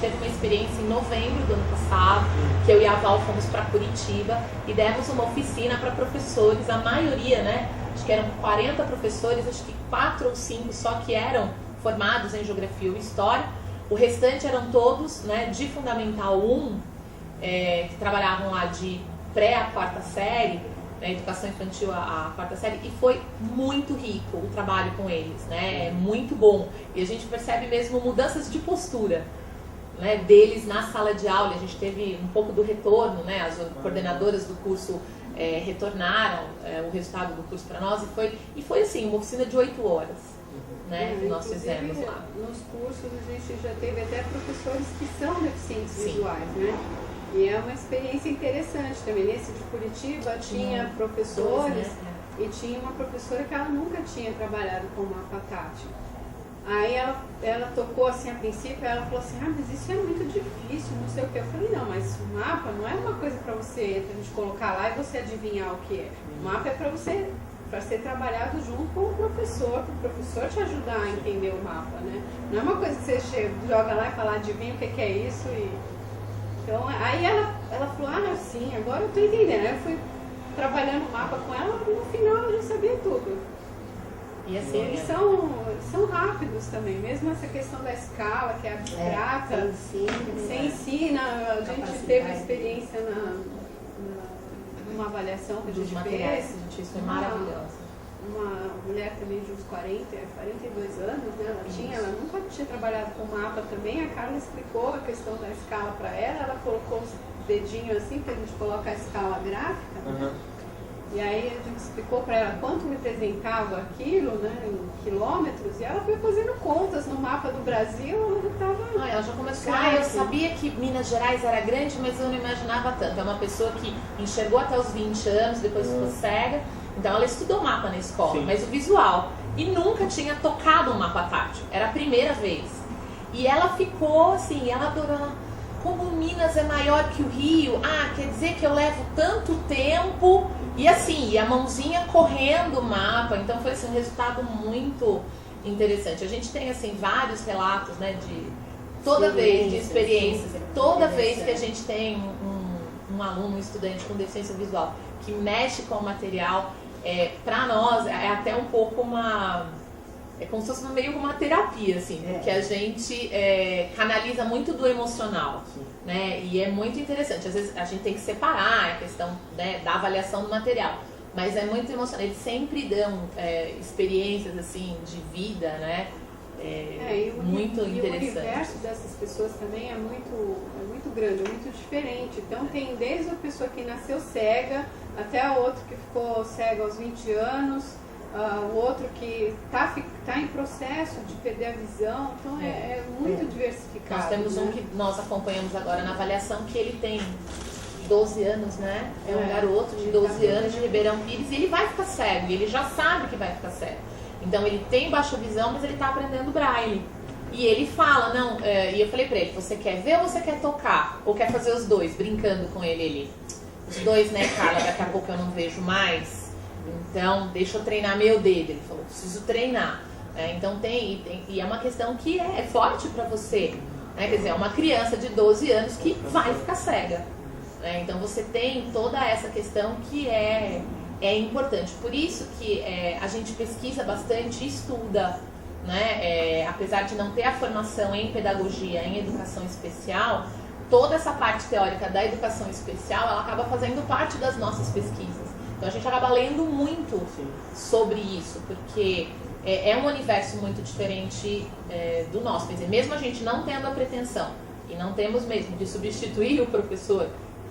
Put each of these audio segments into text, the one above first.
teve uma experiência em novembro do ano passado, que eu e a Val fomos para Curitiba e demos uma oficina para professores, a maioria, né? Acho que eram 40 professores, acho que 4 ou 5 só que eram formados em Geografia ou História. O restante eram todos, né, de Fundamental 1, que trabalhavam lá de pré a quarta série, né, educação infantil a quarta série, e foi muito rico o trabalho com eles, né, é muito bom. E a gente percebe mesmo mudanças de postura, né, deles na sala de aula. A gente teve um pouco do retorno, né, as coordenadoras do curso retornaram o resultado do curso para nós, e foi assim, uma oficina de 8 horas. Né, que nós fizemos lá. Nos cursos a gente já teve até professores que são deficientes Sim. visuais, né? E é uma experiência interessante também. Nesse de Curitiba tinha professores, e tinha uma professora que ela nunca tinha trabalhado com mapa tátil. Aí ela tocou assim a princípio, ela falou assim, mas isso é muito difícil, não sei o que. Eu falei, não, mas o mapa não é uma coisa pra gente colocar lá e você adivinhar o que é. O mapa é para ser trabalhado junto com o professor, para o professor te ajudar a entender o mapa, né? Não é uma coisa que você joga lá e fala, adivinha o que é isso. Então, aí ela falou, sim, agora eu estou entendendo. Aí eu fui trabalhando o mapa com ela, e no final eu já sabia tudo. E assim, eles são rápidos também, mesmo essa questão da escala, que é abstrata, você ensina, a gente teve experiência numa avaliação que a gente materiais, fez. isso foi maravilhoso. Uma mulher também de uns 42 anos, né? Ela nunca tinha trabalhado com mapa também. A Carla explicou a questão da escala para ela colocou os dedinhos assim, que a gente coloca a escala gráfica. E aí a gente explicou para ela quanto representava aquilo, né, em quilômetros, e ela foi fazendo contas no mapa do Brasil, ela já estava... ela já começou, eu sabia que Minas Gerais era grande, mas eu não imaginava tanto. É uma pessoa que enxergou até os 20 anos, depois ficou cega, então ela estudou mapa na escola, mas o visual, e nunca tinha tocado um mapa tátil, era a primeira vez. E ela ficou assim, ela adorou, como Minas é maior que o Rio, quer dizer que eu levo tanto tempo... E assim, a mãozinha correndo o mapa, então foi assim, um resultado muito interessante. A gente tem assim vários relatos, né, de toda vez, de experiências, toda vez que a gente tem um aluno, um estudante com deficiência visual que mexe com o material, para nós é até um pouco é como se fosse meio uma terapia, assim, porque a gente canaliza muito do emocional, né, e é muito interessante. Às vezes a gente tem que separar a questão, né, da avaliação do material, mas é muito emocionante. Eles sempre dão experiências, assim, de vida, né, muito interessantes. E o universo dessas pessoas também é muito grande, é muito diferente. Então tem desde a pessoa que nasceu cega, até a outra que ficou cega aos 20 anos, o outro que está em processo de perder a visão, então é muito diversificado. Nós temos um que nós acompanhamos agora na avaliação, que ele tem 12 anos, né? É um garoto de 12 anos de Ribeirão Pires, e ele vai ficar cego, e ele já sabe que vai ficar cego. Então ele tem baixa visão, mas ele está aprendendo braille. E ele fala, e eu falei pra ele, você quer ver ou você quer tocar? Ou quer fazer os dois, brincando com ele? Os dois, né, Carla, daqui a pouco eu não vejo mais. Então, deixa eu treinar meu dedo. Ele falou, preciso treinar. Então e é uma questão que é forte para você. Né? Quer dizer, é uma criança de 12 anos que vai ficar cega. Então você tem toda essa questão que é importante. Por isso que a gente pesquisa bastante e estuda. Né? Apesar de não ter a formação em pedagogia, em educação especial, toda essa parte teórica da educação especial, ela acaba fazendo parte das nossas pesquisas. Então a gente acaba lendo muito sobre isso, porque é um universo muito diferente do nosso. Quer dizer, mesmo a gente não tendo a pretensão, e não temos mesmo de substituir o professor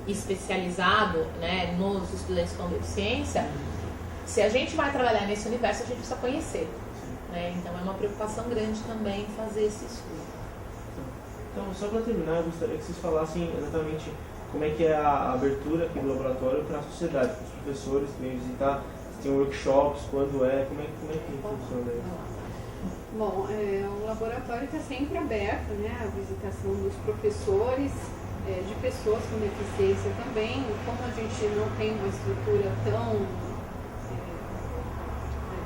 especializado, né, nos estudantes com deficiência, se a gente vai trabalhar nesse universo, a gente precisa conhecer. Né? Então é uma preocupação grande também fazer esse estudo. Então, só para terminar, eu gostaria que vocês falassem exatamente como é que é a abertura aqui do laboratório para a sociedade, para os professores que vêm visitar, se tem workshops, quando como é que funciona isso? Bom, o laboratório está sempre aberto, né, a visitação dos professores, de pessoas com deficiência também. Como a gente não tem uma estrutura tão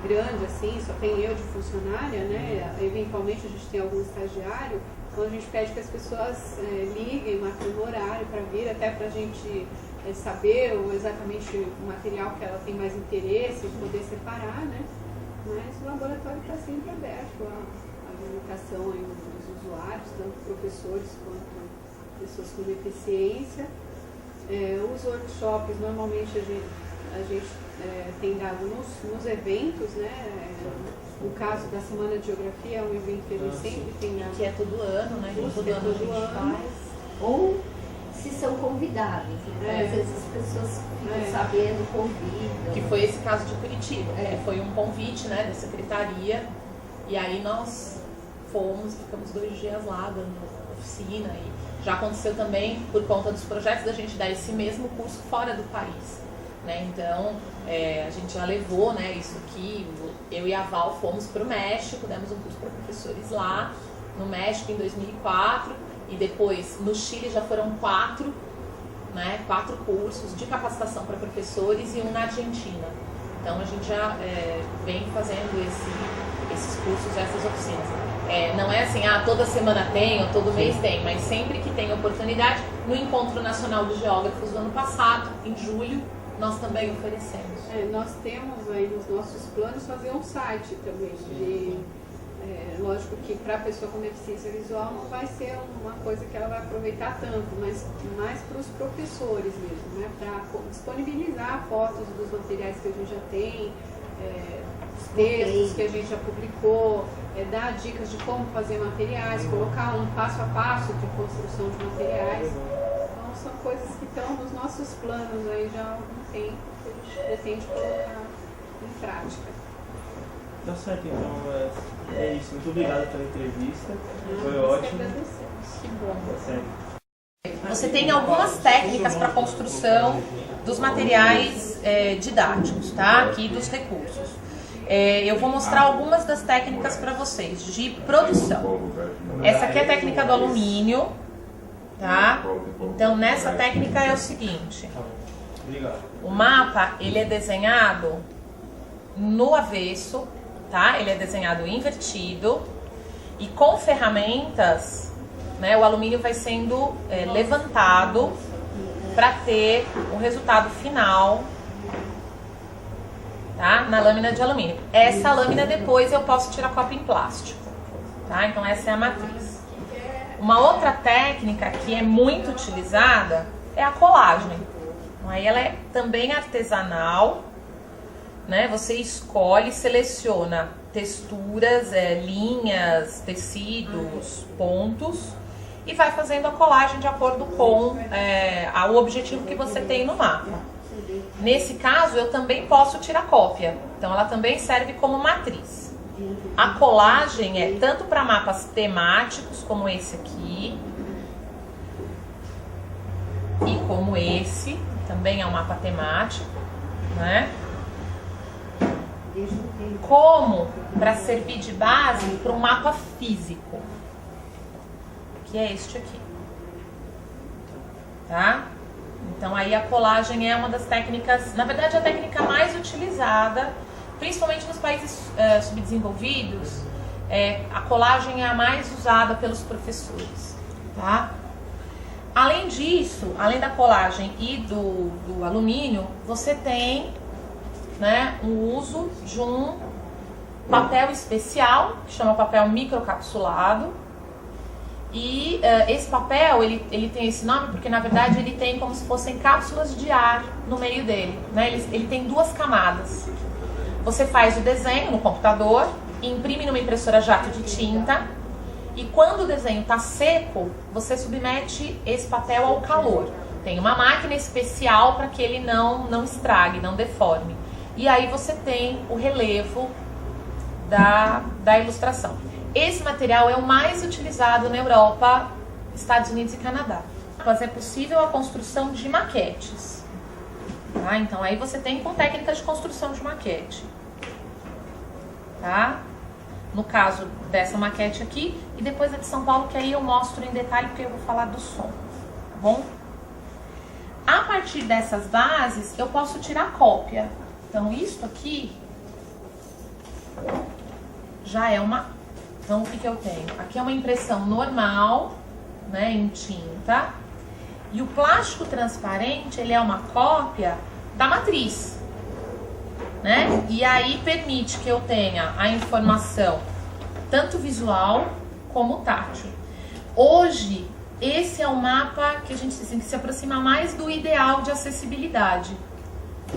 grande assim, só tem eu de funcionária, né, eventualmente a gente tem algum estagiário, Então a gente pede que as pessoas liguem, marquem um horário para vir, até para a gente saber exatamente o material que ela tem mais interesse, poder separar, né? Mas o laboratório está sempre aberto à comunicação dos usuários, tanto professores quanto pessoas com deficiência. Os workshops, normalmente a gente tem dado nos eventos, né? No caso da Semana de Geografia, é um evento que a gente sempre tem dado. Que é todo ano, né? Todo ano a gente faz. Ou se são convidados. Então, às vezes as pessoas ficam sabendo, convidam. Que foi esse caso de Curitiba. Foi um convite, né, da secretaria. E aí nós ficamos 2 dias lá dando oficina. E já aconteceu também, por conta dos projetos, da gente dar esse mesmo curso fora do país. Né? Então, a gente já levou, né, isso aqui. Eu e a Val fomos para o México, demos um curso para professores lá, no México em 2004. E depois, no Chile, já foram 4 cursos de capacitação para professores e um na Argentina. Então, a gente já vem fazendo esses cursos, essas oficinas. Não é assim, toda semana tem ou todo mês tem, mas sempre que tem oportunidade, no Encontro Nacional de Geógrafos do ano passado, em julho, nós também oferecemos. Nós temos aí nos nossos planos fazer um site também. Lógico que para a pessoa com deficiência visual não vai ser uma coisa que ela vai aproveitar tanto, mas mais para os professores mesmo, né? Para disponibilizar fotos dos materiais que a gente já tem, os textos que a gente já publicou, dar dicas de como fazer materiais, colocar um passo a passo de construção de materiais. Então são coisas que estão nos nossos planos aí já há algum tempo que a gente pretende colocar em prática. Tá certo, então é isso. Muito obrigado pela entrevista. Foi ótimo. Que bom. Tá certo. Você tem algumas técnicas para construção dos materiais didáticos, tá? Aqui dos recursos. Eu vou mostrar algumas das técnicas para vocês de produção. Essa aqui é a técnica do alumínio, tá? Então nessa técnica é o seguinte: o mapa ele é desenhado no avesso, tá? Ele é desenhado invertido e com ferramentas, né? O alumínio vai sendo levantado para ter o resultado final, tá? Na lâmina de alumínio. Essa lâmina depois eu posso tirar cópia em plástico, tá? Então essa é a matriz. Uma outra técnica que é muito utilizada é a colagem. Aí ela é também artesanal, né? Você escolhe, seleciona texturas, linhas, tecidos, pontos e vai fazendo a colagem de acordo com o objetivo que você tem no mapa. Nesse caso, eu também posso tirar cópia, então ela também serve como matriz. A colagem é tanto para mapas temáticos, como esse aqui, e como esse, também é um mapa temático, né? Como para servir de base para um mapa físico, que é este aqui, tá? Então aí a colagem é uma das técnicas, na verdade a técnica mais utilizada, principalmente nos países subdesenvolvidos. A colagem é a mais usada pelos professores, tá? Além disso, além da colagem e do alumínio, você tem, né, o uso de um papel especial, que chama papel microcapsulado. E esse papel, ele tem esse nome porque, na verdade, ele tem como se fossem cápsulas de ar no meio dele, né? Ele tem 2 camadas. Você faz o desenho no computador, imprime numa impressora jato de tinta, e quando o desenho está seco, você submete esse papel ao calor. Tem uma máquina especial para que ele não estrague, não deforme. E aí você tem o relevo da ilustração. Esse material é o mais utilizado na Europa, Estados Unidos e Canadá. Mas é possível a construção de maquetes. Tá? Então aí você tem com técnicas de construção de maquete. Tá? No caso dessa maquete aqui, e depois a de São Paulo, que aí eu mostro em detalhe, porque eu vou falar do som. Tá bom? A partir dessas bases, eu posso tirar cópia. Então, isto aqui já é uma Então, o que que eu tenho? Aqui é uma impressão normal, né, em tinta. E o plástico transparente, ele é uma cópia da matriz, né? E aí permite que eu tenha a informação tanto visual como tátil. Hoje, esse é o mapa que a gente tem que se aproximar mais do ideal de acessibilidade,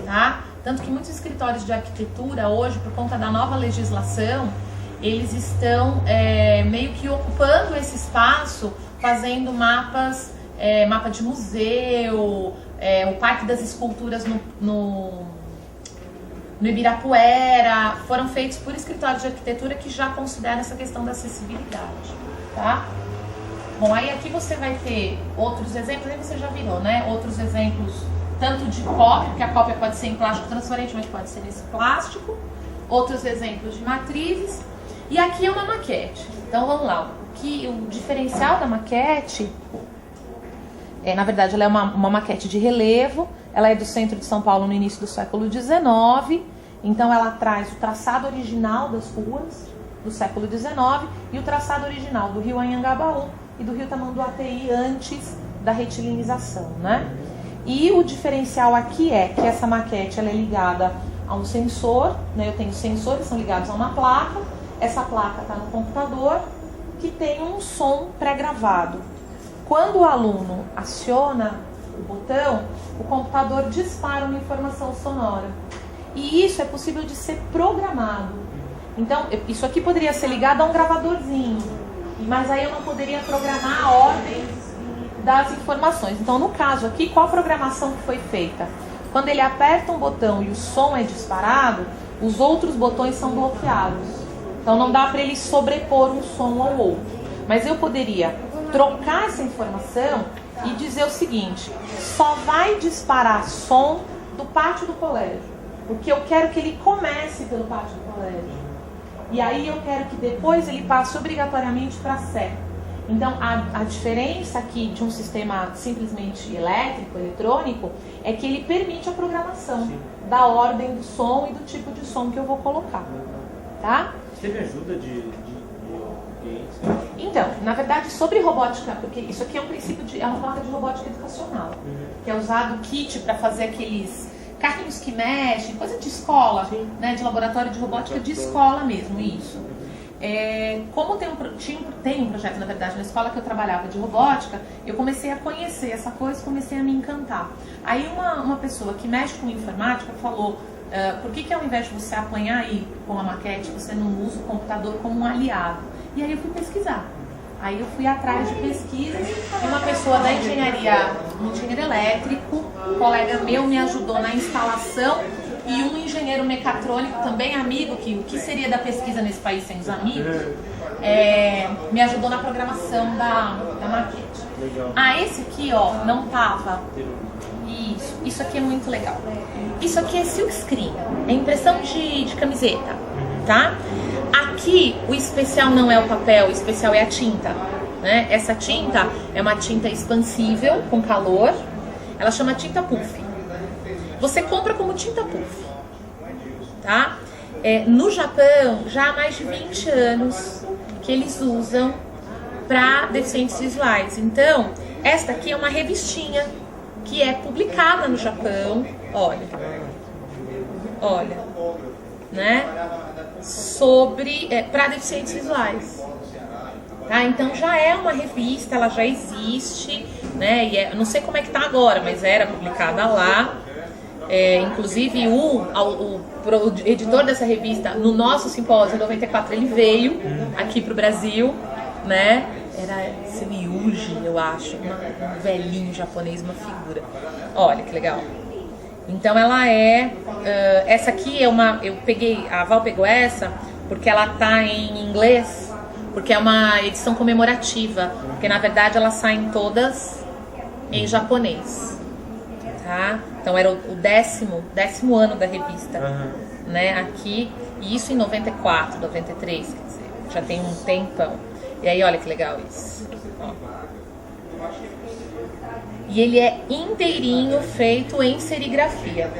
tá? Tanto que muitos escritórios de arquitetura hoje, por conta da nova legislação, eles estão meio que ocupando esse espaço, fazendo mapas, mapa de museu, o Parque das Esculturas no Ibirapuera, foram feitos por escritórios de arquitetura que já consideram essa questão da acessibilidade, tá? Bom, aí aqui você vai ter outros exemplos, aí você já virou, né? Outros exemplos, tanto de cópia, porque a cópia pode ser em plástico transparente, mas pode ser nesse plástico. Outros exemplos de matrizes. E aqui é uma maquete. Então vamos lá. O diferencial da maquete, na verdade, ela é uma maquete de relevo. Ela é do centro de São Paulo no início do século XIX. Então ela traz o traçado original das ruas do século XIX e o traçado original do rio Anhangabaú e do rio Tamanduateí antes da retilinização, né? E o diferencial aqui é que essa maquete ela é ligada a um sensor, né? Eu tenho sensores que são ligados a uma placa. Essa placa está no computador que tem um som pré-gravado. Quando o aluno aciona o botão, o computador dispara uma informação sonora. E isso é possível de ser programado. Então, isso aqui poderia ser ligado a um gravadorzinho, mas aí eu não poderia programar a ordem das informações. Então, no caso aqui, qual a programação que foi feita? Quando ele aperta um botão e o som é disparado, os outros botões são bloqueados. Então, não dá para ele sobrepor um som ao outro. Mas eu poderia trocar essa informação e dizer o seguinte: só vai disparar som do pátio do colégio, porque eu quero que ele comece pelo pátio do colégio. E aí eu quero que depois ele passe obrigatoriamente para a Sé. Então, a diferença aqui de um sistema simplesmente elétrico, eletrônico, é que ele permite a programação da ordem do som e do tipo de som que eu vou colocar. Tá? Você teve ajuda de Então, na verdade, sobre robótica, porque isso aqui é um princípio é uma placa de robótica educacional, que é usado o kit para fazer aqueles carrinhos que mexem, coisa de escola, né, de laboratório de robótica de escola mesmo, isso. Como tem um projeto, na verdade, na escola que eu trabalhava de robótica, eu comecei a conhecer essa coisa, comecei a me encantar. Aí uma pessoa que mexe com informática falou: por que ao invés de você apanhar aí com a maquete, você não usa o computador como um aliado? E aí eu fui pesquisar. Aí eu fui atrás de pesquisas e uma pessoa da engenharia, um engenheiro elétrico, um colega meu me ajudou na instalação, e um engenheiro mecatrônico, também amigo, que o que seria da pesquisa nesse país sem os amigos, me ajudou na programação da maquete. Legal. Esse aqui, ó, não tava. Isso aqui é muito legal. Isso aqui é silkscreen, é impressão de camiseta, tá? Aqui o especial não é o papel, o especial é a tinta, né? Essa tinta é uma tinta expansível com calor, ela chama tinta puff. Você compra como tinta puff, tá? No Japão, já há mais de 20 anos que eles usam para deficientes visuais. Então, esta aqui é uma revistinha que é publicada no Japão, olha, né? Sobre para deficientes visuais. Tá? Então já é uma revista, ela já existe, né? E não sei como é que tá agora, mas era publicada lá. Inclusive o editor dessa revista, no nosso simpósio em 94, ele veio aqui pro Brasil, né? Era seu Yuji, eu acho, um velhinho japonês, uma figura. Olha que legal. Então ela essa aqui a Val pegou essa porque ela tá em inglês, porque é uma edição comemorativa, porque na verdade elas saem todas em japonês, tá? Então era o décimo ano da revista, né? Aqui, e isso em 94, 93, quer dizer, já tem um tempão. E aí olha que legal isso. Ó. E ele é inteirinho feito em serigrafia.